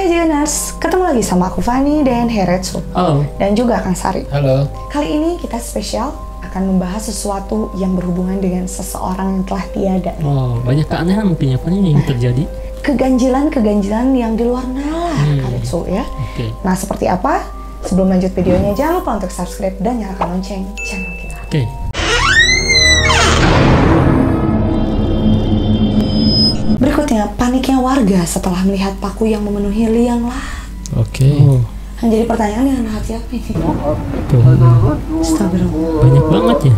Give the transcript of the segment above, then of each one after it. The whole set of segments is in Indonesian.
Hai Jioners, ketemu lagi sama aku Fani dan Heretsu. Halo. Dan juga Kang Sari. Halo. Kali ini kita spesial akan membahas sesuatu yang berhubungan dengan seseorang yang telah tiada. Oh, banyak keanehan mungkin ya Fani yang terjadi. Keganjilan yang di luar nalar, Heretsu ya. Oke. Nah, seperti apa? Sebelum lanjut videonya, jangan lupa untuk subscribe dan nyalakan lonceng channel kita. Oke. Berikutnya, paniknya warga setelah melihat paku yang memenuhi liang lahat. Oke. Oh. Yang jadi pertanyaan, liang lahat siapa ini? Tuh. Astagfirullah. Banyak banget ya.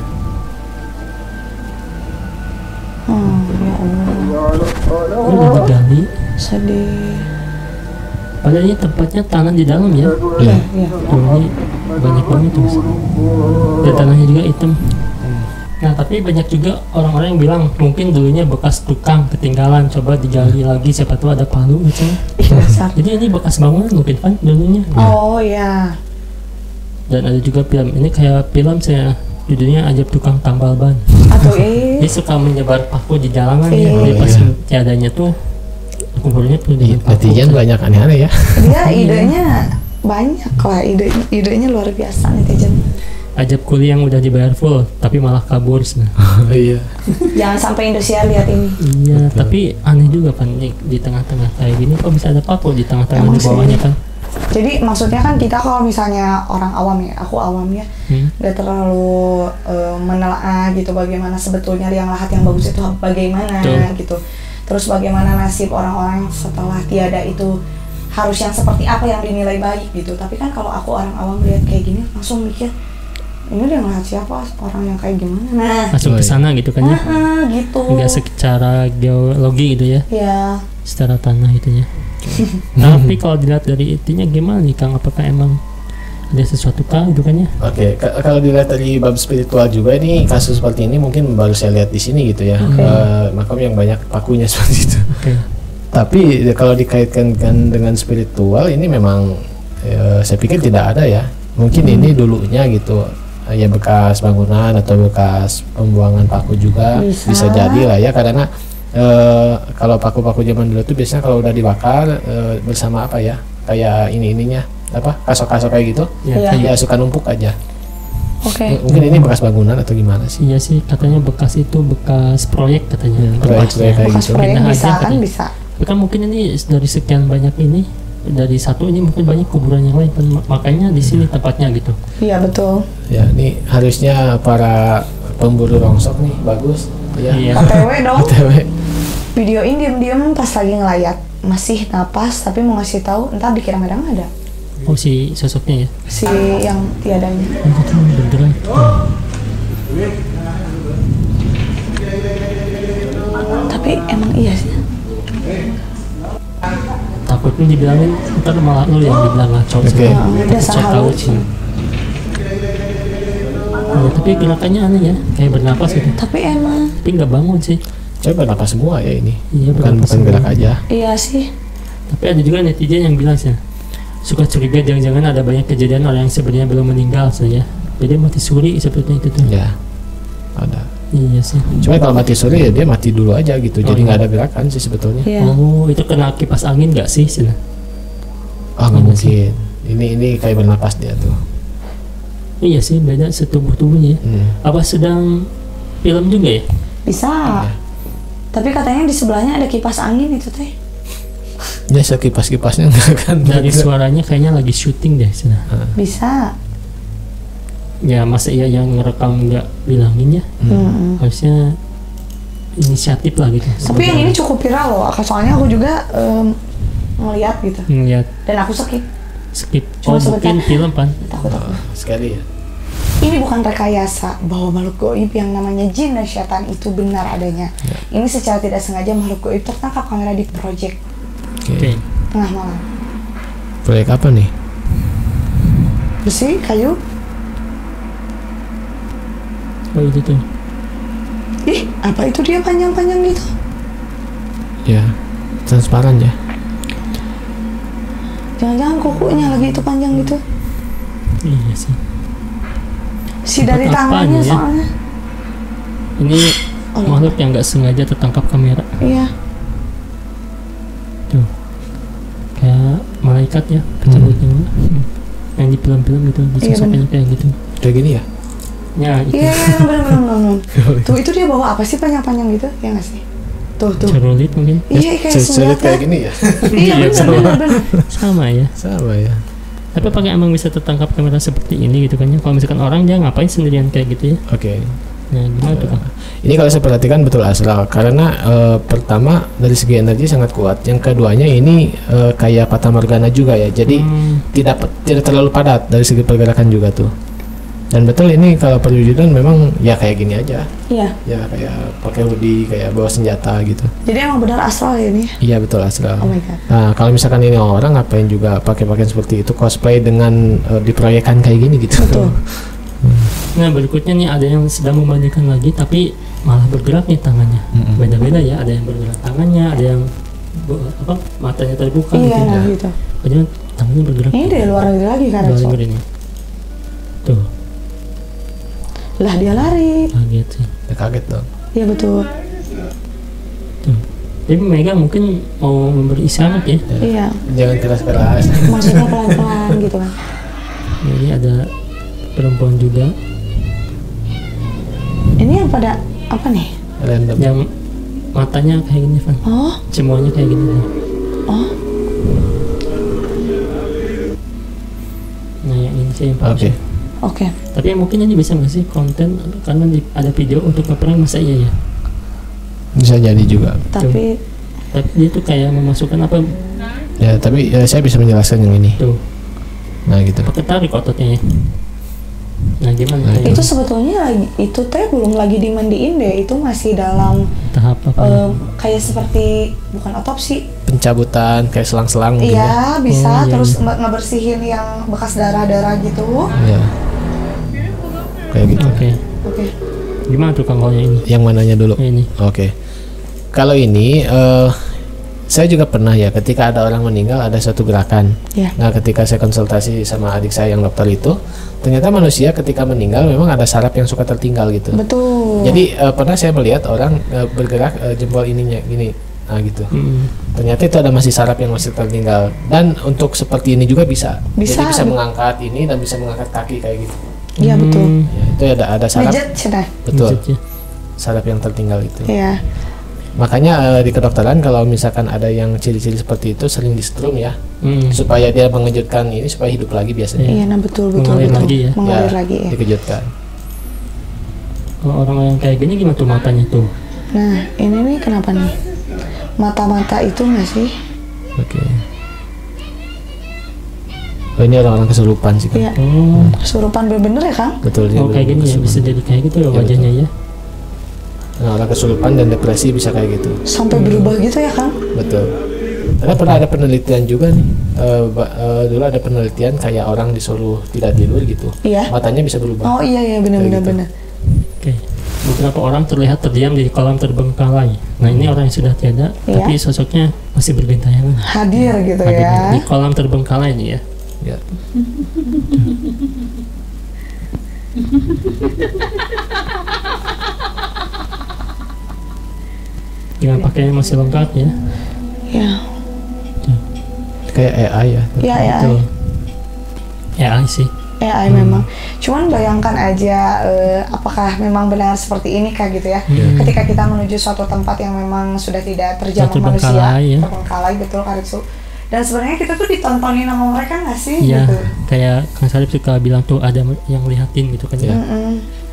Ya Allah. Ini udah digali. Sedih. Padahal ini tempatnya tanah di dalam ya. Iya. Tuh, ini banyak banget tuh. Dan tanahnya juga hitam. Nah, tapi banyak juga orang-orang yang bilang mungkin dulunya bekas tukang ketinggalan, coba digali lagi, siapa tahu ada palu gitu. Jadi ini bekas bangunan mungkin kan dulunya. Oh ya. Dan ada juga film, ini kayak film saya judulnya Ajab Tukang Tambal Ban. Atau Dia suka menyebar paku di jalanan ya. Dia pas tiadanya tuh kuburnya penuh dengan paku. Netizen banyak aneh-aneh ya. Dia idenya banyak lah, idenya luar biasa netizen. Ajab kuli yang udah dibayar full tapi malah kabur. Iya. Jangan sampai Indosiar lihat ini. Iya, tapi aneh juga kan di tengah-tengah kayak gini kok bisa ada paku di tengah-tengah di bawahnya kan. Jadi maksudnya kan kita kalau misalnya orang awam ya, aku awam ya, gak terlalu menelaah gitu bagaimana sebetulnya liang lahat yang bagus itu bagaimana gitu. Terus bagaimana nasib orang-orang yang setelah tiada itu harus yang seperti apa yang dinilai baik gitu. Tapi kan kalau aku orang awam lihat kayak gini langsung mikir, ini liang lahat siapa, orang yang kayak gimana? Nah, langsung ke sana gitu kan ya. Gitu. Enggak secara geologi gitu ya. Iya. Secara tanah itu ya. Tapi kalau dilihat dari itunya gimana nih Kang, apakah emang ada sesuatu kah gitu kan ya? Oke, kalau dilihat dari bab spiritual juga ini kasus seperti ini mungkin baru saya lihat di sini gitu ya. Makam yang banyak pakunya seperti itu. Tapi kalau dikaitkan dengan spiritual ini memang saya pikir tidak ada ya. Mungkin ini dulunya gitu. Ya bekas bangunan atau bekas pembuangan paku juga bisa jadi lah ya, karena kalau paku-paku zaman dulu tuh biasanya kalau udah dibakar bersama apa ya, kayak ininya apa, kasok-kasok kayak gitu ya suka numpuk aja. Mungkin ini bekas bangunan atau gimana sih? Iya sih, katanya bekas itu bekas proyek katanya. Proyek kayak bekas gitu. Proyek Pindah bisa aja, kan katanya. bisa. Tapi kan mungkin ini dari sekian banyak ini, dari satu ini mungkin banyak kuburan yang lain kan, makanya di sini tempatnya gitu. Iya betul. Ya ini harusnya para pemburu rongsok nih bagus ya. Iya. OTW dong. OTW. Videoin diam-diam pas lagi ngelayat, masih napas tapi mau ngasih tahu ntar dikira-kira ada Oh, si sosoknya ya. si yang tiadanya. Oh, itu beneran. Tapi emang iya sih. Takutnya dibilangin ntar malah lu yang dibilang ngaco. Dasar tahu halus. sih. Ya, tapi gerakannya aneh ya, kayak bernapas gitu. Tapi emang. Tapi nggak bangun sih. Coba bernapas semua ya ini. Iya, bukan bernapas gerak semua. aja. Iya sih. Tapi ada juga netizen yang bilang sih, suka curiga jangan-jangan ada banyak kejadian orang yang sebenarnya belum meninggal saja. Jadi mati suri seperti itu tuh. Ya. Ada. Iya sih. Cuma kalau mati suri ya dia mati dulu aja gitu. Jadi nggak ada gerakan sih sebetulnya. Iya. Oh, itu kena kipas angin nggak sih sih? Oh nggak mungkin. Ini kayak bernapas dia tuh. Iya sih, beda setubuh-tubuhnya. Apa sedang film juga ya? Bisa. Tapi katanya di sebelahnya ada kipas angin itu teh. Ya sekipas-kipasnya nggak kan. Dari suaranya kayaknya lagi syuting deh sana. Bisa. Ya masa iya yang ngerekam nggak bilangin ya? Harusnya inisiatif lah gitu. Tapi yang ini cukup viral loh. Soalnya aku juga ngeliat gitu. Ngeliat Dan aku skip. Oh mungkin film pan. Takut. Sekali ya. Ini bukan rekayasa bahwa makhluk goib yang namanya jin dan syaitan itu benar adanya. Ini secara tidak sengaja makhluk goib tertangkap kamera di proyek Oke. tengah malam. Proyek apa nih? Besi, kayu. Oh itu tuh. Ih, apa itu dia panjang-panjang gitu? Ya, transparan ya. Jangan-jangan kukunya lagi itu panjang gitu. Iya sih. Si dari Tempat tangannya apaan ya? soalnya. Ini makhluk yang nggak sengaja tertangkap kamera. Iya. Tuh. Kayak malaikat ya pencabutnya. Yang di film-film gitu disosoknya kayak gitu. Kayak gini ya? Ya itu. Iya, benar. Tuh itu dia bawa apa sih panjang-panjang gitu, ya nggak sih? Tuh. Cerulit mungkin. Iya, kayak cerulit kayak gini ya? Iya, benar. Sama ya. Tapi apakah emang bisa tertangkap kamera seperti ini gitu kan ya? Kalau misalkan orang dia ngapain sendirian kayak gitu ya? Oke. Nah gimana tuh Kang? Ini kalau saya perhatikan betul asal, karena pertama dari segi energi sangat kuat. Yang keduanya ini kayak Fata Morgana juga ya. Jadi tidak terlalu padat dari segi pergerakan juga tuh. Dan betul ini kalau perwujudan memang ya kayak gini aja. Iya. Ya kayak pakai hoodie, kayak bawa senjata gitu. Jadi emang benar astral ya ini? Iya betul astral. Oh my god. Nah kalau misalkan ini orang ngapain juga pakai pakaian seperti itu, cosplay dengan diproyekkan kayak gini gitu. Betul. Nah berikutnya nih ada yang sedang membandingkan lagi tapi malah bergerak nih tangannya. Beda-beda ya, ada yang bergerak tangannya, ada yang matanya terbuka gitu. Iya gitu. Padahal tangannya bergerak. Ini dari luar negeri lagi kan? Luar negeri nih. Tuh. Lah dia lari. Kaget sih. Ya, kaget dong. Iya betul. Tuh. Jadi Mega mungkin mau memberi isyarat ya. Iya. Jangan keras-keras. Maksudnya pelan-pelan gitu kan. Jadi ada perempuan juga. Ini yang pada apa nih? Random. Yang matanya kayak gini Van. Oh. Semuanya kayak gini. Oh. Nah yang ini sih yang Oke. Tapi mungkin ini bisa nggak sih konten karena ada video untuk ngeprank masa iya ya? Bisa jadi juga. Tapi dia tuh kayak memasukkan apa? Ya tapi saya bisa menjelaskan yang ini. Tuh. Nah gitu. Ketarik ototnya ya. Nah gimana? Itu sebetulnya itu teh belum lagi dimandiin deh, itu masih dalam tahap apa? Kayak seperti bukan otopsi. Pencabutan kayak selang-selang. Iya bisa, iya, terus ngebersihin yang bekas darah-darah gitu. Iya. Kayak gitu. Oke. Gimana tuh Kang kalau ini? Yang mananya dulu? Ini. Oke. Kalau ini saya juga pernah ya ketika ada orang meninggal ada suatu gerakan. Yeah. Nah ketika saya konsultasi sama adik saya yang dokter itu, ternyata manusia ketika meninggal memang ada saraf yang suka tertinggal gitu. Betul. Jadi pernah saya melihat orang bergerak jempol ininya gini, nah gitu. Ternyata itu ada masih saraf yang masih tertinggal. Dan untuk seperti ini juga bisa. Jadi bisa mengangkat ini dan bisa mengangkat kaki kayak gitu. Iya betul. Ya, itu ada saraf. Betul. Saraf yang tertinggal itu. Iya. Makanya di kedokteran kalau misalkan ada yang ciri-ciri seperti itu sering di-strum ya, supaya dia mengejutkan ini supaya hidup lagi biasanya. Iya, nah betul. Mengalir lagi ya. Mengalir lagi ya. Dikejutkan. Kalau orang yang kayak gini gimana tuh matanya tuh? Nah ini nih kenapa nih? Mata-mata itu nggak sih? Oke. Oh ini orang-orang kesurupan sih kan? Iya. Kesurupan bener ya Kang? Betul. Oh kayak gini ya, bisa jadi kayak gitu ya wajahnya ya. Nah, orang kesurupan dan depresi bisa kayak gitu. Sampai berubah gitu ya Kang? Betul. Karena pernah ada penelitian juga nih. Dulu ada penelitian kayak orang disuruh tidak tidur gitu. Iya. Matanya bisa berubah. Oh iya benar-benar gitu. benar. Oke. Beberapa orang terlihat terdiam di kolam terbengkalai. Nah ini orang yang sudah tiada, tapi sosoknya masih bergentayangan. Hadir gitu ya. Di kolam terbengkalai ini ya. Ya. Dengan pakaian masih lengkap ya. Ya. Kayak AI ya. Iya AI. AI sih. AI memang. Cuman bayangkan aja apakah memang benar seperti ini kah gitu ya. Ketika kita menuju suatu tempat yang memang sudah tidak terjamah manusia, terbengkalai betul Karitsu. Dan sebenarnya kita tuh ditontonin sama mereka nggak sih? Iya. Gitu. Kayak Kang Sarip suka bilang tuh ada yang lihatin gitu kan ya.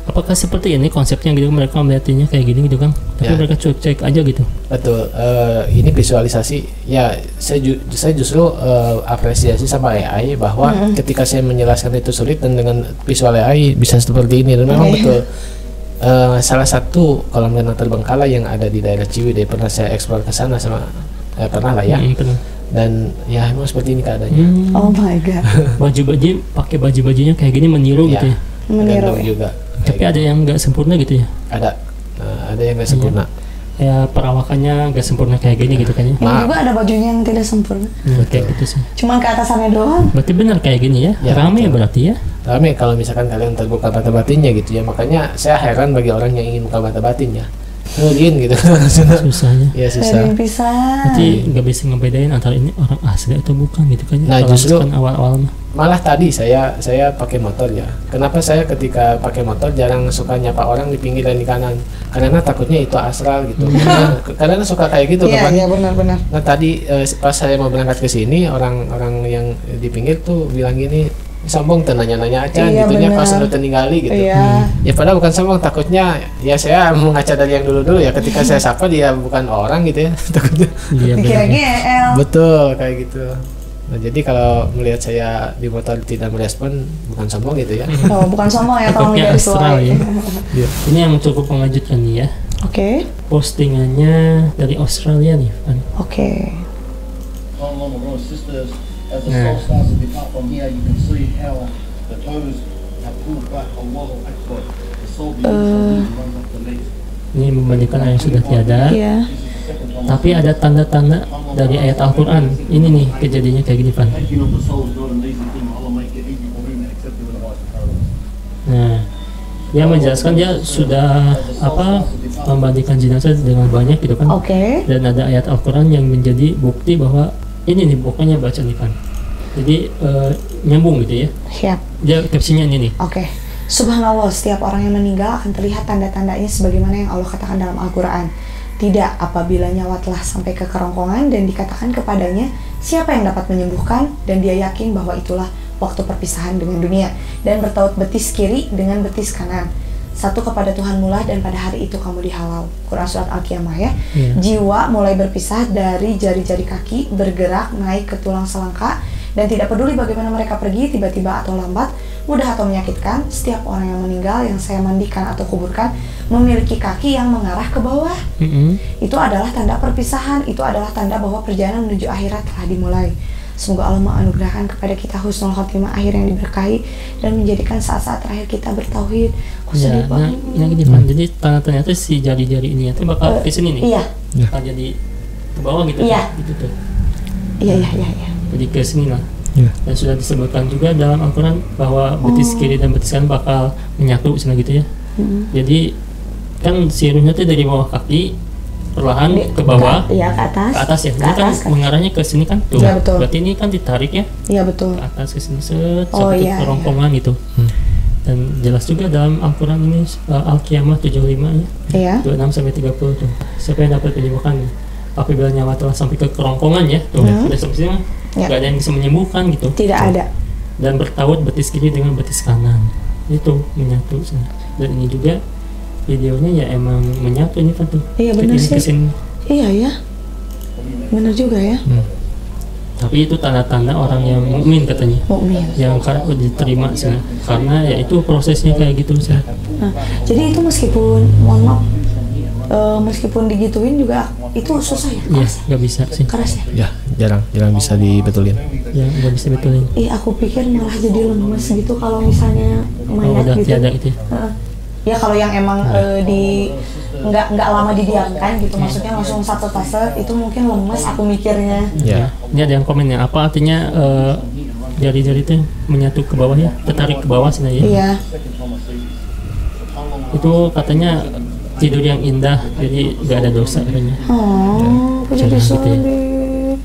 Apakah seperti ini konsepnya gitu mereka melihatnya kayak gini gitu kan? Tapi mereka cek aja gitu. Betul. Ini visualisasi. Ya saya justru apresiasi sama AI bahwa ketika saya menjelaskan itu sulit dan dengan visual AI bisa seperti ini dan memang betul. Salah satu kolam renang terbengkalai yang ada di daerah Ciwidey pernah saya eksplor ke sana sama pernah lah ya. Dan ya emang seperti ini keadaannya. Oh my god. Baju-baju pakai baju-bajunya kayak gini meniru gitu ya. Meniru juga. Tapi ada yang nggak sempurna gitu ya? Ada yang nggak sempurna. Ya perawakannya nggak sempurna kayak gini gitu kan ya? Yang juga ada bajunya yang tidak sempurna. Kayak gitu sih. Cuman ke atasannya doang. Berarti benar kayak gini ya? Rame berarti ya? Rame kalau misalkan kalian terbuka mata batinnya gitu ya. Makanya saya heran bagi orang yang ingin buka mata batinnya. ngelin gitu. Susahnya. Ya susah. Pisan. Nanti nggak bisa ngebedain antara ini orang asli atau bukan gitu kan. Nah, kalau justru misalkan awal-awal mah. Malah tadi saya pakai motor ya. Kenapa saya ketika pakai motor jarang suka nyapa orang di pinggir dan di kanan? Karena takutnya itu asral gitu. Karena suka kayak gitu Iya, kan. iya benar-benar. Nah tadi pas saya mau berangkat ke sini orang-orang yang di pinggir tuh bilang gini, sombong tuh nanya-nanya aja Iya, gitunya benar. pas udah tinggali gitu. Iya. Ya padahal bukan sombong, takutnya ya saya mengaca dari yang dulu-dulu ya, ketika saya sapa dia bukan orang gitu ya. Takutnya. Iya Dikira benar. GL. Betul kayak gitu. Nah jadi kalau melihat saya di motor tidak merespon bukan sombong gitu ya. Oh, bukan sombong ya, tolong Takutnya garis astral bawahi. ya. Ini yang cukup mengejutkan nih ya. Oke. Postingannya dari Australia nih, Van. Oke. As the soul starts to depart from here, you can see how the toes have pulled back. Allahu Akbar. The soul begins to run up the legs. Ini membandingkan yang sudah tiada. Iya. Tapi ada tanda-tanda dari ayat Al-Quran. Ini nih kejadiannya kayak gini, Van. Taking of the soul is not an easy thing. Allah make it easy for him and accept it with a heart of paradise. Nah, dia menjelaskan dia sudah membandingkan jenazah dengan banyak gitu kan. Oke. Dan ada ayat Al-Quran yang menjadi bukti bahwa ini nih pokoknya baca nih, Van. Jadi nyambung gitu ya. Siap. Dia captionnya ini nih. Oke. Subhanallah, setiap orang yang meninggal akan terlihat tanda-tandanya sebagaimana yang Allah katakan dalam Al-Quran. Tidak apabila nyawa telah sampai ke kerongkongan dan dikatakan kepadanya siapa yang dapat menyembuhkan, dan dia yakin bahwa itulah waktu perpisahan dengan dunia, dan bertaut betis kiri dengan betis kanan. Satu kepada Tuhanmu lah, dan pada hari itu kamu dihalau. Quran surat Al-Qiyamah ya. Jiwa mulai berpisah dari jari-jari kaki, bergerak naik ke tulang selangka, dan tidak peduli bagaimana mereka pergi, tiba-tiba atau lambat, mudah atau menyakitkan. Setiap orang yang meninggal yang saya mandikan atau kuburkan memiliki kaki yang mengarah ke bawah. Itu adalah tanda perpisahan. Itu adalah tanda bahwa perjalanan menuju akhirat telah dimulai. Semoga Allah menganugerahkan kepada kita husnul khotimah, akhir yang diberkahi, dan menjadikan saat-saat terakhir kita bertauhid. Ya, nah, yang gini, Pak. Jadi tanda-tanda itu si jari-jari ini itu bakal ke sini nih. Iya. Bakal jadi ke bawah gitu. Iya. Gitu tuh. Iya. Jadi ke sini lah. Ya. Dan sudah disebutkan juga dalam Al-Quran bahwa betis kiri dan betis kanan bakal menyatu sana gitu ya. Jadi kan si ruhnya itu dari bawah kaki perlahan ke bawah, Iya, ke atas. ke atas ya. Ke Jadi kan atas, mengarahnya ke sini kan tuh. Iya, betul. Berarti ini kan ditarik ya Iya, betul. ke atas ke sini set Oh, sampai iya, ke kerongkongan gitu. Dan jelas juga dalam Al-Quran ini Al-Qiyamah 75 ya. Iya. 26 sampai 30 tuh. Siapa yang dapat menyembuhkan apabila nyawa telah sampai ke kerongkongan ya. Tuh, udah sampai sini mah Ya. nggak ada yang bisa menyembuhkan gitu. Tidak ada. Dan bertaut betis kiri dengan betis kanan. Itu menyatu. Dan ini juga videonya ya emang menyatu ini kan tuh. Iya, benar Ini sih. kesini. Iya ya. Benar juga ya. Tapi itu tanda-tanda orang yang mukmin katanya. Mukmin. Yang diterima sih. Karena ya itu prosesnya kayak gitu sih. Nah, jadi itu meskipun mohon maaf, meskipun digituin juga itu susah ya. Iya, nggak bisa sih. Keras ya. Ya jarang bisa dibetulin. Ya nggak bisa betulin. Aku pikir malah jadi lemes gitu kalau misalnya Oh, mayat udah gitu. tiada gitu ya. Ya kalau yang emang di nggak lama didiamkan gitu, maksudnya langsung satu fase itu mungkin lemes aku mikirnya. Ya. Ini ada yang komen ya, apa artinya jari-jari itu menyatu ke bawah ya, tertarik ke bawah sini ya. Iya. Itu katanya tidur yang indah, jadi nggak ada dosa katanya. Oh, aku jadi Jangan gitu ya. sedih.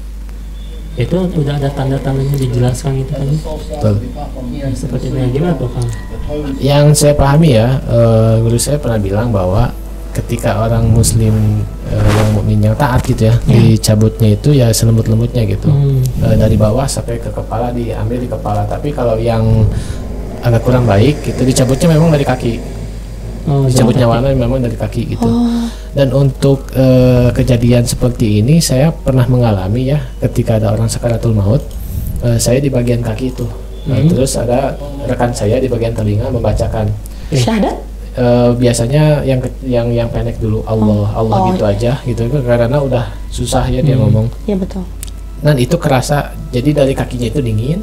Itu udah ada tanda-tandanya dijelaskan gitu kan. Betul. Seperti ini gimana tuh Kang? Yang saya pahami ya, guru saya pernah bilang bahwa ketika orang muslim yang mukmin yang taat gitu ya, dicabutnya itu ya selembut-lembutnya gitu. Dari bawah sampai ke kepala diambil di kepala. Tapi kalau yang agak kurang baik itu dicabutnya memang dari kaki. Dicabut nyawanya memang dari kaki gitu. Dan untuk kejadian seperti ini saya pernah mengalami ya, ketika ada orang sakaratul maut, saya di bagian kaki itu. Terus ada rekan saya di bagian telinga membacakan Syahadat? Biasanya yang pendek dulu Allah gitu aja gitu, karena udah susah ya dia ngomong. Iya betul. Dan itu kerasa, jadi dari kakinya itu dingin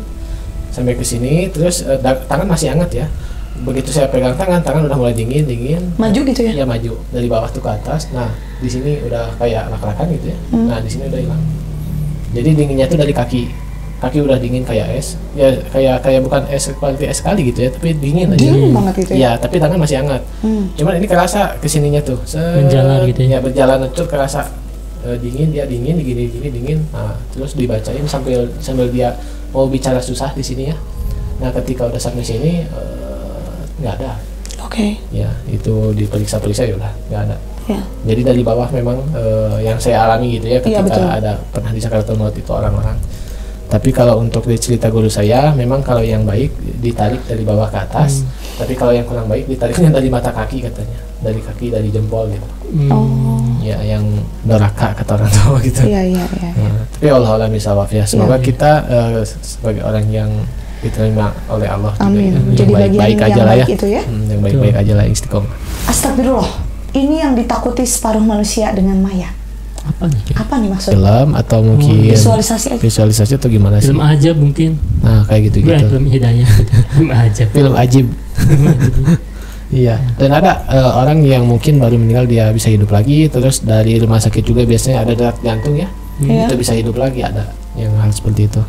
sampai ke sini, terus tangan masih hangat ya. Begitu saya pegang tangan udah mulai dingin. Maju gitu ya? Iya maju dari bawah tuh ke atas. Nah di sini udah kayak lak-lakan gitu ya. Nah di sini udah hilang. Jadi dinginnya tuh dari kaki. kaki udah dingin kayak es, ya kayak bukan es kualitas es kali gitu ya, tapi dingin aja. Dingin banget itu ya. Iya, tapi tangan masih hangat. Cuman ini kerasa kesininya tuh, Berjalan gitu ya. Ya berjalan itu kerasa dingin, dia dingin, gini dingin. Nah, terus dibacain sambil dia mau bicara susah di sini ya. Nah, ketika udah sampai sini nggak ada. Oke. Ya, itu diperiksa ya udah nggak ada. Ya. Jadi dari bawah memang yang saya alami gitu ya Iya, ketika betul. ada pernah di Sakaratul Maut itu orang-orang. Tapi kalau untuk di cerita guru saya, memang kalau yang baik ditarik dari bawah ke atas, tapi kalau yang kurang baik ditariknya dari mata kaki katanya, dari kaki, dari jempol gitu. Oh. Ya, yang neraka kata orang tua gitu. Iya. Nah, tapi Allah alam bisawab ya. Semoga kita sebagai orang yang diterima oleh Allah Amin. juga, Jadi yang bagian baik-baik yang aja lah ya. baik itu ya. Yang baik-baik aja lah, istiqomah. Astagfirullah. Ini yang ditakuti separuh manusia dengan mayat. Apa nih maksudnya? Film atau mungkin Visualisasi aja. visualisasi atau gimana sih? Film aja mungkin. Nah, kayak gitu-gitu. Film hidayah. Film aja. Film ajib. Iya, dan ada orang yang mungkin baru meninggal dia bisa hidup lagi, terus dari rumah sakit juga biasanya ada detak jantung ya, Iya. itu bisa hidup lagi, ada yang hal seperti itu.